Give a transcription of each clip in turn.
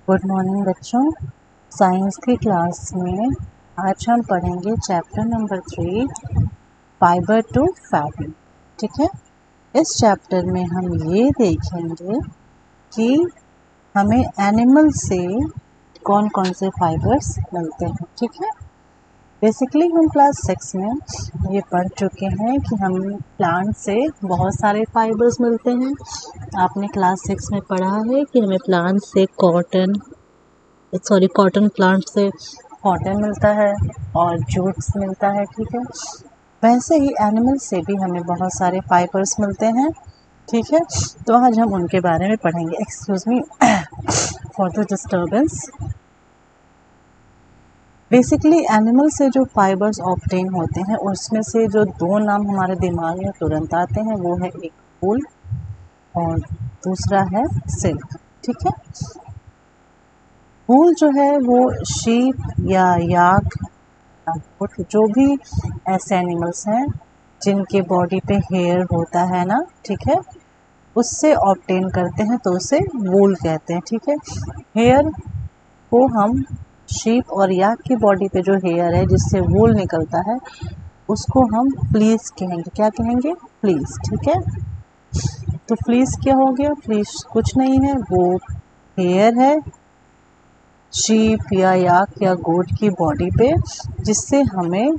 Good morning बच्चों। Science की class में आज हम पढ़ेंगे chapter number 3 fibre to fabric. ठीक है, इस चैप्टर में हम ये देखेंगे कि हमें एनिमल से कौन कौन से फाइबर्स मिलते हैं। ठीक है, बेसिकली हम क्लास 6 में ये पढ़ चुके हैं कि हम प्लांट से बहुत सारे फाइबर्स मिलते हैं। आपने क्लास 6 में पढ़ा है कि हमें प्लांट से कॉटन प्लांट से कॉटन मिलता है और जूट्स मिलता है। ठीक है, वैसे ही एनिमल से भी हमें बहुत सारे फाइबर्स मिलते हैं। ठीक है, तो आज हम उनके बारे में पढ़ेंगे। Excuse me for the disturbance. Basically animal से जो फाइबर्स ऑब्टेन होते हैं उसमें से जो दो नाम हमारे दिमाग में तुरंत आते हैं वो है एक वूल और दूसरा है सिल्क। ठीक है, वूल जो है वो शीप या याक जो भी ऐसे एनिमल्स हैं जिनके बॉडी पे हेयर होता है ना, ठीक है, उससे ऑब्टेन करते हैं तो उसे वूल कहते हैं। ठीक है, हेयर को हम शीप और याक की बॉडी पे जो हेयर है जिससे वूल निकलता है उसको हम फ्लीस कहेंगे। क्या कहेंगे? फ्लीस। ठीक है, तो फ्लीस क्या हो गया? फ्लीस कुछ नहीं है, वो हेयर है शीप या याक या गोट की बॉडी पे जिससे हमें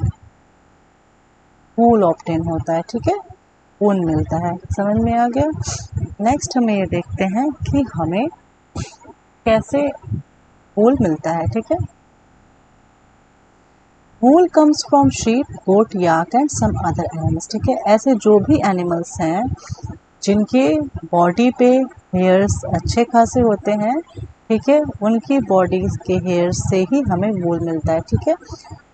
वूल ऑब्टेन होता है। ठीक है, ऊन मिलता है। समझ में आ गया? नेक्स्ट हमें ये देखते हैं कि हमें कैसे वूल मिलता है। ठीक है, wool comes from sheep goat yak and some other animals. ठीक है, ऐसे जो भी एनिमल्स हैं जिनके बॉडी पे हेयर्स अच्छे खासे होते हैं, ठीक है, उनकी बॉडी के हेयर से ही हमें वूल मिलता है। ठीक है,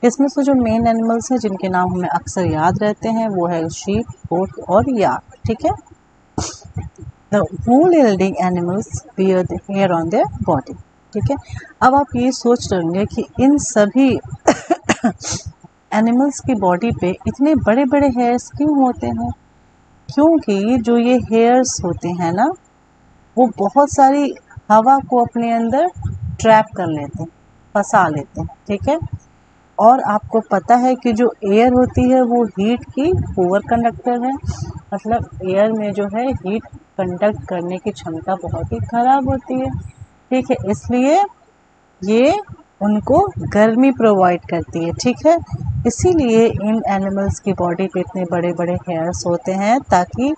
इसमें से जो मेन एनिमल्स हैं जिनके नाम हमें अक्सर याद रहते हैं वो है शीप गोट और याक। ठीक है, the wool yielding animals bear the hair on their body. ठीक है, अब आप ये सोच रहे होंगे कि इन सभी एनिमल्स की बॉडी पे इतने बड़े बड़े हेयर्स क्यों होते हैं? क्योंकि जो ये हेयर्स होते हैं ना वो बहुत सारी हवा को अपने अंदर ट्रैप कर लेते हैं, फंसा लेते हैं। ठीक है, और आपको पता है कि जो एयर होती है वो हीट की पुअर कंडक्टर है, मतलब एयर में जो है हीट कंडक्ट करने की क्षमता बहुत ही खराब होती है। ठीक है, इसलिए ये उनको गर्मी प्रोवाइड करती है। ठीक है, इसीलिए इन एनिमल्स की बॉडी पे इतने बड़े बड़े हेयर्स होते हैं ताकि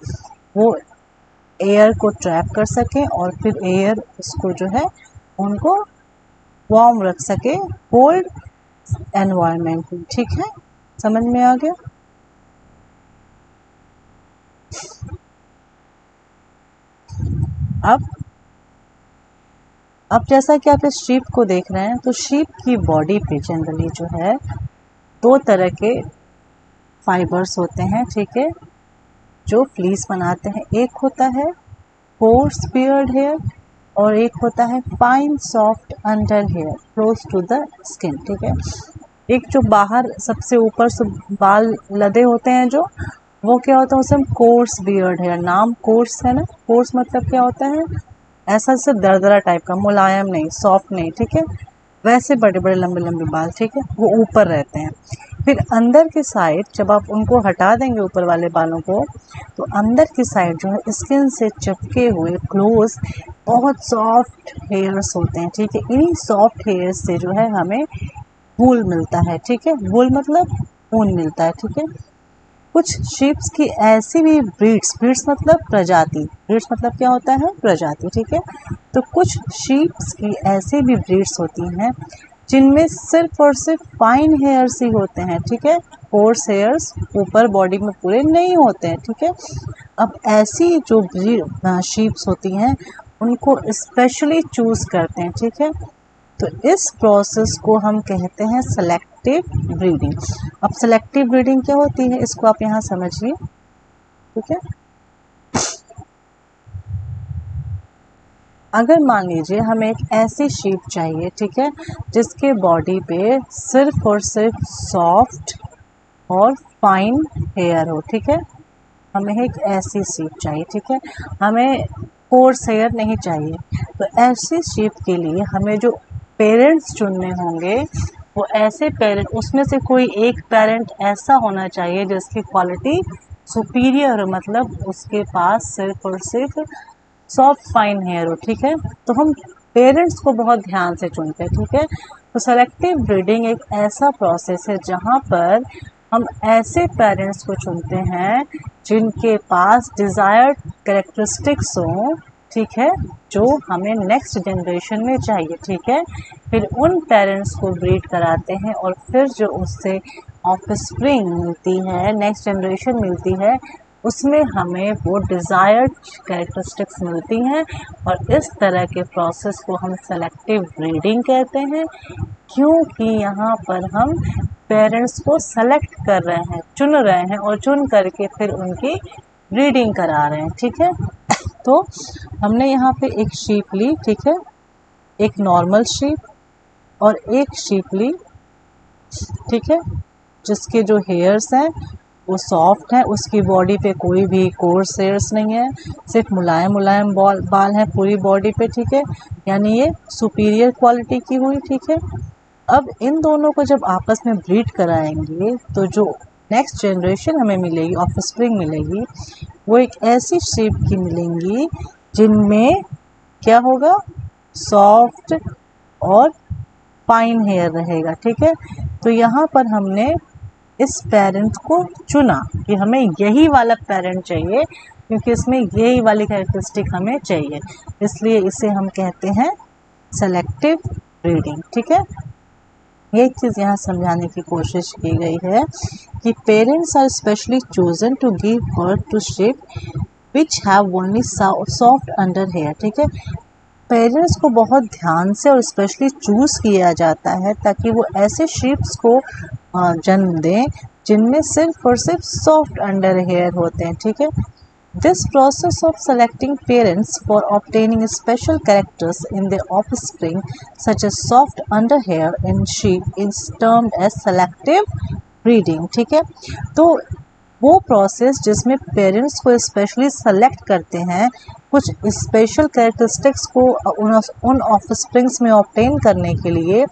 वो एयर को ट्रैप कर सकें और फिर एयर उसको जो है उनको वार्म रख सके कोल्ड एनवायरनमेंट में। ठीक है, समझ में आ गया? अब जैसा कि आप इस शीप को देख रहे हैं तो शीप की बॉडी पे जनरली जो है दो तरह के फाइबर्स होते हैं। ठीक है, जो फ्लीस बनाते हैं। एक होता है कोर्स बियर्ड हेयर और एक होता है fine soft under hair close to the skin. ठीक है, एक जो बाहर सबसे ऊपर से बाल लदे होते हैं जो वो क्या होता है उसे हम कोर्स बियर्ड हेयर, नाम कोर्स है ना, कोर्स मतलब क्या होता है? ऐसा से दरदरा टाइप का, मुलायम नहीं, सॉफ्ट नहीं। ठीक है, वैसे बड़े बड़े लंबे लंबे बाल, ठीक है, वो ऊपर रहते हैं। फिर अंदर की साइड जब आप उनको हटा देंगे ऊपर वाले बालों को तो अंदर की साइड जो है स्किन से चिपके हुए क्लोज बहुत सॉफ्ट हेयर्स होते हैं। ठीक है, इन्हीं सॉफ्ट हेयर्स से जो है हमें वूल मिलता है। ठीक है, वूल मतलब ऊन मिलता है। ठीक है, कुछ शीप्स की ऐसी भी ब्रीड्स मतलब प्रजाति, ब्रीड्स मतलब क्या होता है? प्रजाति। ठीक है, तो कुछ शीप्स की ऐसी भी ब्रीड्स होती हैं जिनमें सिर्फ और सिर्फ फाइन हेयर्स ही होते हैं। ठीक है, कोर्स हेयर्स ऊपर बॉडी में पूरे नहीं होते हैं। ठीक है, अब ऐसी जो शीप्स होती हैं उनको स्पेशली चूज करते हैं। ठीक है, तो इस प्रोसेस को हम कहते हैं सेलेक्टिव ब्रीडिंग। अब सेलेक्टिव ब्रीडिंग क्या होती है इसको आप यहाँ समझिए। ठीक है, अगर मान लीजिए हमें एक ऐसी शीप चाहिए, ठीक है, जिसके बॉडी पे सिर्फ और सिर्फ सॉफ्ट और फाइन हेयर हो। ठीक है, हमें एक ऐसी शीप चाहिए। ठीक है, हमें कोर्स हेयर नहीं चाहिए। तो ऐसी शीप के लिए हमें जो पेरेंट्स चुनने होंगे वो ऐसे पेरेंट, उसमें से कोई एक पेरेंट ऐसा होना चाहिए जिसकी क्वालिटी सुपीरियर हो, मतलब उसके पास सिर्फ और सिर्फ सॉफ्ट फाइन हेयर हो, ठीक है। तो हम पेरेंट्स को बहुत ध्यान से चुनते हैं, ठीक है। तो सेलेक्टिव ब्रीडिंग एक ऐसा प्रोसेस है जहाँ पर हम ऐसे पेरेंट्स को चुनते हैं जिनके पास डिज़ायर्ड कैरेक्टरिस्टिक्स हों, ठीक है, जो हमें नेक्स्ट जनरेशन में चाहिए, ठीक है। फिर उन पेरेंट्स को ब्रीड कराते हैं और फिर जो उससे ऑफस्प्रिंग मिलती है, नेक्स्ट जनरेशन मिलती है, उसमें हमें वो डिज़ायर्ड कैरेक्टरिस्टिक्स मिलती हैं। और इस तरह के प्रोसेस को हम सेलेक्टिव ब्रीडिंग कहते हैं, क्योंकि यहाँ पर हम पेरेंट्स को सेलेक्ट कर रहे हैं, चुन रहे हैं और चुन करके फिर उनकी ब्रीडिंग करा रहे हैं, ठीक है। तो हमने यहाँ पे एक शीप ली, ठीक है, एक नॉर्मल शीप और एक शीप ली, ठीक है, जिसके जो हेयर्स हैं वो सॉफ्ट है, उसकी बॉडी पे कोई भी कोर्स हेयर्स नहीं है, सिर्फ मुलायम मुलायम बाल हैं पूरी बॉडी पे, ठीक है, यानी ये सुपीरियर क्वालिटी की हुई, ठीक है। अब इन दोनों को जब आपस में ब्रीड कराएंगे तो जो नेक्स्ट जनरेशन हमें मिलेगी, ऑफस्प्रिंग मिलेगी, वो एक ऐसी शेप की मिलेंगी जिनमें क्या होगा, सॉफ्ट और फाइन हेयर रहेगा, ठीक है। तो यहाँ पर हमने इस पेरेंट को चुना कि हमें यही वाला पेरेंट चाहिए क्योंकि इसमें यही वाली कैरेक्टरिस्टिक हमें चाहिए, इसलिए इसे हम कहते हैं सेलेक्टिव ब्रीडिंग, ठीक है। ये चीज़ यहाँ समझाने की कोशिश की गई है कि parents are specially chosen to give birth to sheep which have only soft under hair, ठीक है। पेरेंट्स को बहुत ध्यान से और स्पेशली चूज़ किया जाता है ताकि वो ऐसे शीप्स को जन्म दें जिनमें सिर्फ और सिर्फ सॉफ्ट अंडर हेयर होते हैं, ठीक है। This process of selecting parents for obtaining special characters in their offspring, such as soft underhair in sheep, is termed as selective breeding, ठीक है। तो वो प्रोसेस जिसमें पेरेंट्स को स्पेशली सेलेक्ट करते हैं कुछ स्पेशल कैरेक्टरिस्टिक्स को उन ऑफस्प्रिंग्स में ऑब्टेन करने के लिए,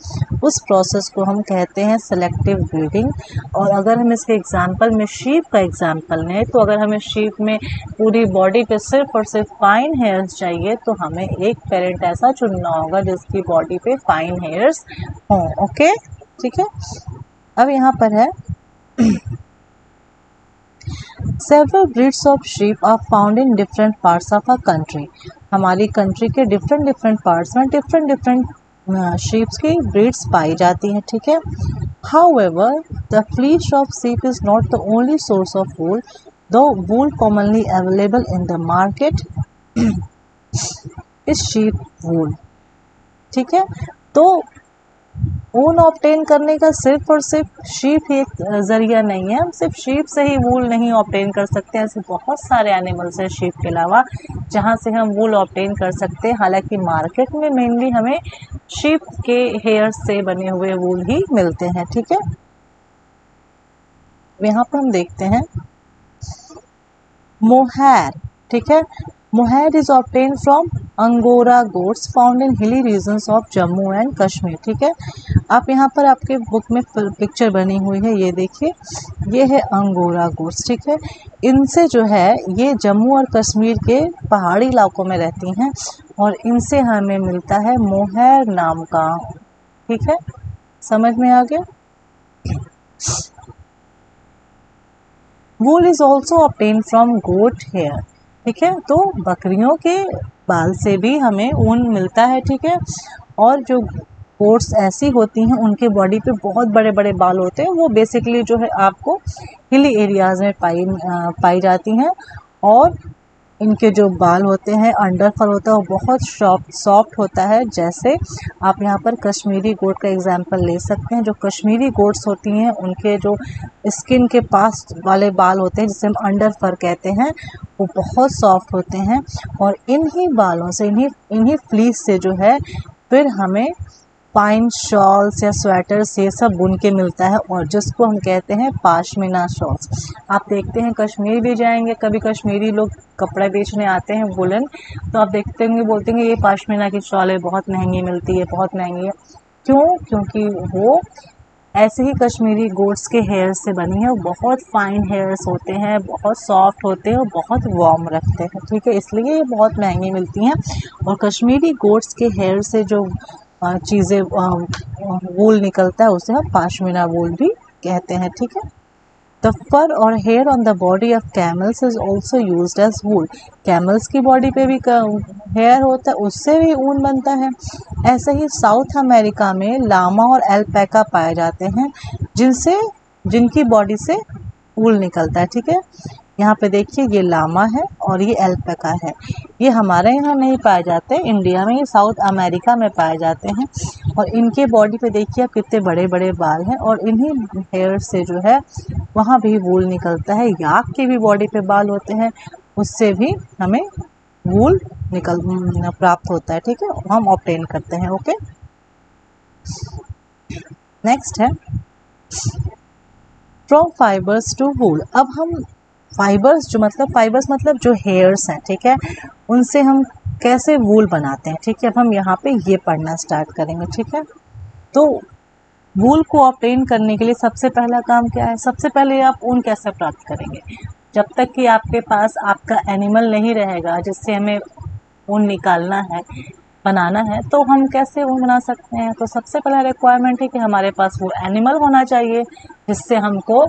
उस प्रोसेस को हम कहते हैं सेलेक्टिव ब्रीडिंग। और अगर हम इसके एग्जांपल में शीप का एग्जांपल लें तो अगर हमें शीप में पूरी बॉडी पे सिर्फ और सिर्फ फाइन हेयर्स चाहिए तो हमें एक पेरेंट ऐसा चुनना होगा जिसकी बॉडी पे फाइन हेयर्स हों, ओके, ठीक है। अब यहाँ पर है Several breeds of sheep are found in different parts of our country. हमारी कंट्री के डिफरेंट पार्ट्स में डिफरेंट शीप्स की ब्रीड्स पाई जाती हैं, ठीक है। However, the fleece of sheep is not the only source of wool, though wool commonly available in the market is sheep wool, ठीक है। तो ऊन ऑब्टेन करने का सिर्फ और सिर्फ शीप ही एक ज़रिया नहीं है, हम सिर्फ शीप से ही वूल नहीं ऑब्टेन कर सकते हैं, ऐसे बहुत सारे एनिमल्स हैं शीप के अलावा जहाँ से हम वूल ऑब्टेन कर सकते हैं। हालांकि मार्केट में मेनली हमें शीप के हेयर से बने हुए वूल ही मिलते हैं, ठीक है। यहाँ पर हम देखते हैं मोहैर, ठीक है। Mohair is obtain from angora goats found in hilly regions of Jammu and Kashmir, ठीक है। आप यहाँ पर आपके बुक में पिक्चर बनी हुई है, ये देखिए, ये है अंगोरा गोट्स, ठीक है। इनसे जो है ये जम्मू और कश्मीर के पहाड़ी इलाकों में रहती हैं और इनसे हमें मिलता है मोहैर नाम का, ठीक है। समझ में आ गया। Wool is also obtain from goat hair, ठीक है। तो बकरियों के बाल से भी हमें ऊन मिलता है, ठीक है। और जो गोट्स ऐसी होती हैं उनके बॉडी पे बहुत बड़े बड़े बाल होते हैं, वो बेसिकली जो है आपको हिली एरियाज़ में पाई जाती हैं और इनके जो बाल होते हैं, अंडर फर होता है, वो बहुत सॉफ्ट होता है। जैसे आप यहाँ पर कश्मीरी गोट का एग्जांपल ले सकते हैं। जो कश्मीरी गोट्स होती हैं उनके जो स्किन के पास वाले बाल होते हैं जिसे हम अंडर फर कहते हैं, वो बहुत सॉफ्ट होते हैं और इन्हीं बालों से, इन्हीं फ्लीस से जो है फिर हमें पाइन शॉल्स या स्वेटर्स ये सब बुन के मिलता है, और जिसको हम कहते हैं पाशमीना शॉल्स। आप देखते हैं कश्मीर भी जाएंगे कभी, कश्मीरी लोग कपड़ा बेचने आते हैं वुलन, तो आप देखते होंगे बोलते हैं ये पाशमीना की शॉल है, बहुत महंगी मिलती है, बहुत महंगी है। क्यों? क्योंकि वो ऐसे ही कश्मीरी गोट्स के हेयर से बनी है, बहुत फाइन हेयर्स होते हैं, बहुत सॉफ्ट होते हैं और बहुत वार्म रखते हैं, ठीक है, इसलिए ये बहुत महंगी मिलती हैं। और कश्मीरी गोट्स के हेयर से जो चीज़ें वूल निकलता है उसे हम पाशमीना वूल भी कहते हैं, ठीक है। द फर और hair on the body of camels is also used as wool. Camels की बॉडी पे भी हेयर होता है, उससे भी ऊन बनता है। ऐसे ही साउथ अमेरिका में लामा और एल्पैका पाए जाते हैं, जिनकी बॉडी से वूल निकलता है, ठीक है। यहाँ पे देखिए ये लामा है और ये एल्पैका है। ये हमारे यहाँ नहीं पाए जाते, इंडिया में, ये साउथ अमेरिका में पाए जाते हैं। और इनके बॉडी पे देखिए आप कितने बड़े बड़े बाल हैं, और इन्हीं हेयर से जो है वहाँ भी वूल निकलता है। याक के भी बॉडी पे बाल होते हैं, उससे भी हमें वूल प्राप्त होता है, ठीक है, हम ऑब्टेन करते हैं। ओके, नेक्स्ट है फ्रॉम फाइबर्स टू वूल। अब हम फाइबर्स मतलब जो हेयर्स हैं, ठीक है, उनसे हम कैसे वूल बनाते हैं, ठीक है, अब हम यहाँ पे ये पढ़ना स्टार्ट करेंगे, ठीक है। तो वूल को ऑब्टेन करने के लिए सबसे पहला काम क्या है? सबसे पहले आप ऊन कैसे प्राप्त करेंगे? जब तक कि आपके पास आपका एनिमल नहीं रहेगा जिससे हमें ऊन निकालना है, बनाना है, तो हम कैसे ऊन बना सकते हैं? तो सबसे पहला रिक्वायरमेंट है कि हमारे पास वो एनिमल होना चाहिए जिससे हमको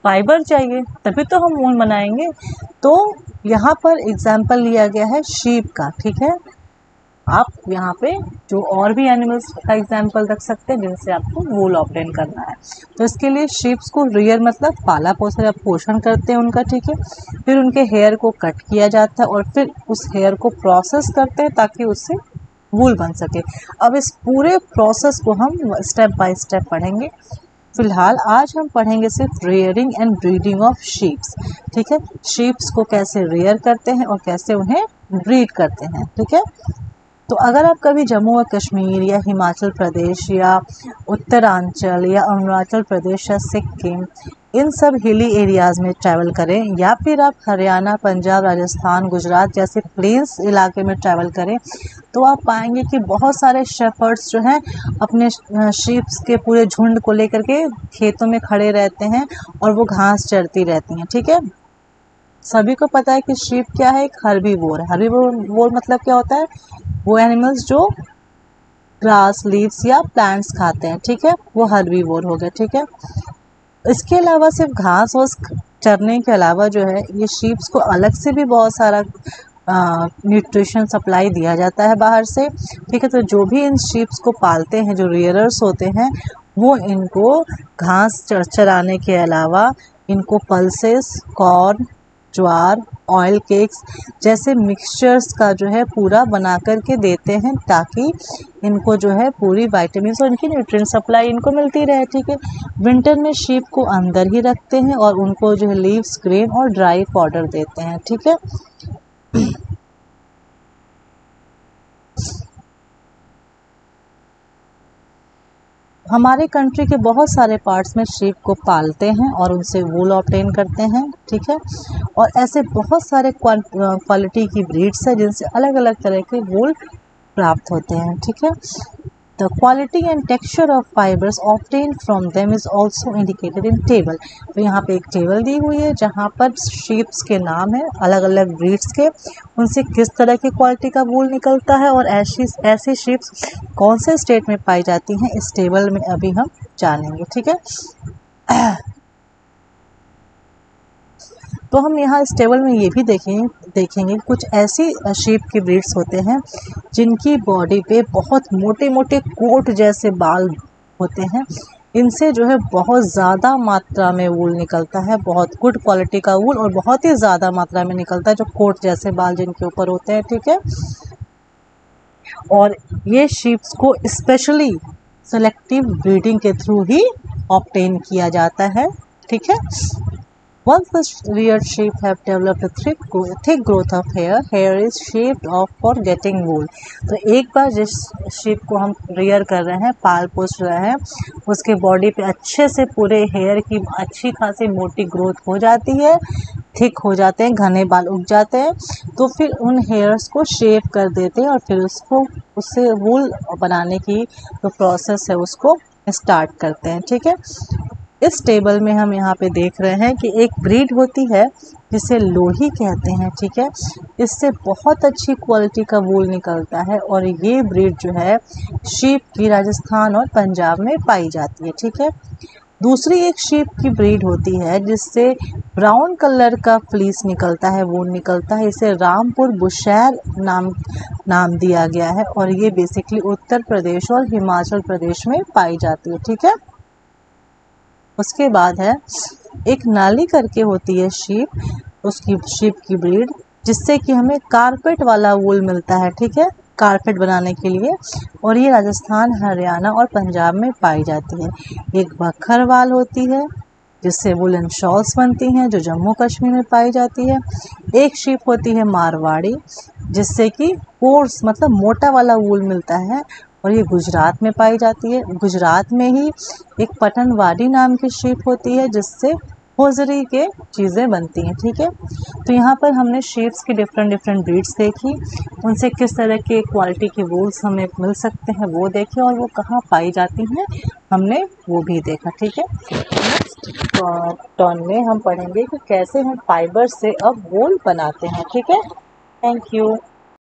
फाइबर चाहिए, तभी तो हम ऊन बनाएंगे। तो यहाँ पर एग्जाम्पल लिया गया है शीप का, ठीक है। आप यहाँ पे जो और भी एनिमल्स का एग्जाम्पल रख सकते हैं जिनसे आपको वूल ऑब्टेन करना है। तो इसके लिए शीप्स को रियर मतलब पाला पोषण करते हैं उनका, ठीक है। फिर उनके हेयर को कट किया जाता है और फिर उस हेयर को प्रोसेस करते हैं ताकि उससे वूल बन सके। अब इस पूरे प्रोसेस को हम स्टेप बाय स्टेप पढ़ेंगे। फिलहाल आज हम पढ़ेंगे सिर्फ rearing and breeding of sheeps, ठीक है। शीप्स को कैसे रेयर करते हैं और कैसे उन्हें ब्रीड करते हैं, ठीक है। तो अगर आप कभी जम्मू और कश्मीर या हिमाचल प्रदेश या उत्तरांचल या अरुणाचल प्रदेश या सिक्किम इन सब हिली एरियाज़ में ट्रैवल करें, या फिर आप हरियाणा, पंजाब, राजस्थान, गुजरात जैसे प्लेन्स इलाके में ट्रैवल करें, तो आप पाएंगे कि बहुत सारे शेफर्ड्स जो हैं अपने शीप्स के पूरे झुंड को लेकर के खेतों में खड़े रहते हैं और वो घास चरती रहती हैं, ठीक है। सभी को पता है कि शीप क्या है? एक हर्बीवोर है। हर्बीवोर मतलब क्या होता है? वो एनिमल्स जो ग्रास, लीव्स या प्लांट्स खाते हैं, ठीक है, वो हर्बीवोर हो गए, ठीक है। इसके अलावा सिर्फ घास और चरने के अलावा जो है ये शीप्स को अलग से भी बहुत सारा न्यूट्रिशन सप्लाई दिया जाता है बाहर से, ठीक है। तो जो भी इन शीप्स को पालते हैं, जो रियरर्स होते हैं, वो इनको घास चराने के अलावा इनको पल्सेस, कॉर्न, ज्वार, ऑयल केक्स जैसे मिक्सचर्स का जो है पूरा बना करके देते हैं ताकि इनको जो है पूरी विटामिन्स और इनकी न्यूट्रिएंट सप्लाई इनको मिलती रहे, ठीक है। विंटर में शीप को अंदर ही रखते हैं और उनको जो है लीव्स, ग्रेन और ड्राई पाउडर देते हैं, ठीक है। हमारे कंट्री के बहुत सारे पार्ट्स में शीप को पालते हैं और उनसे वूल ऑब्टेन करते हैं, ठीक है। और ऐसे बहुत सारे क्वालिटी की ब्रीड्स हैं जिनसे अलग अलग तरह के वूल प्राप्त होते हैं, ठीक है। The quality and texture of fibres obtained from them is also indicated in table. तो यहाँ पे एक टेबल दी हुई है जहाँ पर शीप्स के नाम है अलग अलग ब्रीड्स के, उनसे किस तरह की क्वालिटी का वूल निकलता है और ऐसी शीप्स कौन से स्टेट में पाई जाती हैं, इस टेबल में अभी हम जानेंगे, ठीक है। तो हम यहाँ इस टेबल में ये भी देखेंगे कुछ ऐसी शीप की ब्रीड्स होते हैं जिनकी बॉडी पे बहुत मोटे मोटे कोट जैसे बाल होते हैं। इनसे जो है बहुत ज़्यादा मात्रा में वूल निकलता है, बहुत गुड क्वालिटी का वूल, और बहुत ही ज़्यादा मात्रा में निकलता है जो कोट जैसे बाल जिनके ऊपर होते हैं, ठीक है। और ये शीप्स को स्पेशली सेलेक्टिव ब्रीडिंग के थ्रू ही ऑब्टेन किया जाता है, ठीक है। Once the reared sheep have developed a thick growth of hair, hair is shaved off for getting wool. तो एक बार जिस sheep को हम rear कर रहे हैं, पाल पोस रहे हैं, उसके बॉडी पे अच्छे से पूरे हेयर की अच्छी खासी मोटी ग्रोथ हो जाती है, थिक हो जाते हैं, घने बाल उग जाते हैं, तो फिर उन हेयर्स को शेव कर देते हैं और फिर उससे वूल बनाने की जो प्रोसेस है उसको स्टार्ट करते हैं। ठीक है, इस टेबल में हम यहाँ पे देख रहे हैं कि एक ब्रीड होती है जिसे लोही कहते हैं। ठीक है, इससे बहुत अच्छी क्वालिटी का वूल निकलता है और ये ब्रीड जो है शीप की राजस्थान और पंजाब में पाई जाती है। ठीक है, दूसरी एक शीप की ब्रीड होती है जिससे ब्राउन कलर का फ्लीस निकलता है, वूल निकलता है, इसे रामपुर बुशैर नाम दिया गया है और ये बेसिकली उत्तर प्रदेश और हिमाचल प्रदेश में पाई जाती है। ठीक है, उसके बाद है एक नाली करके होती है शीप, उसकी शीप की ब्रीड, जिससे कि हमें कारपेट वाला वूल मिलता है। ठीक है, कारपेट बनाने के लिए, और ये राजस्थान, हरियाणा और पंजाब में पाई जाती है। एक बखरवाल होती है जिससे वुलन शॉल्स बनती हैं जो जम्मू कश्मीर में पाई जाती है। एक शीप होती है मारवाड़ी जिससे कि कोर्स मतलब मोटा वाला वूल मिलता है और ये गुजरात में पाई जाती है। गुजरात में ही एक पटनवाड़ी नाम की शीप होती है जिससे होजरी के चीज़ें बनती हैं। ठीक है, तो यहाँ पर हमने शीप्स की डिफरेंट ब्रीड्स देखी, उनसे किस तरह के क्वालिटी के वूल्स हमें मिल सकते हैं वो देखे, और वो कहाँ पाई जाती हैं हमने वो भी देखा। ठीक है, नेक्स्ट टर्न में हम पढ़ेंगे कि कैसे हम फाइबर से अब वूल बनाते हैं। ठीक है, थैंक यू।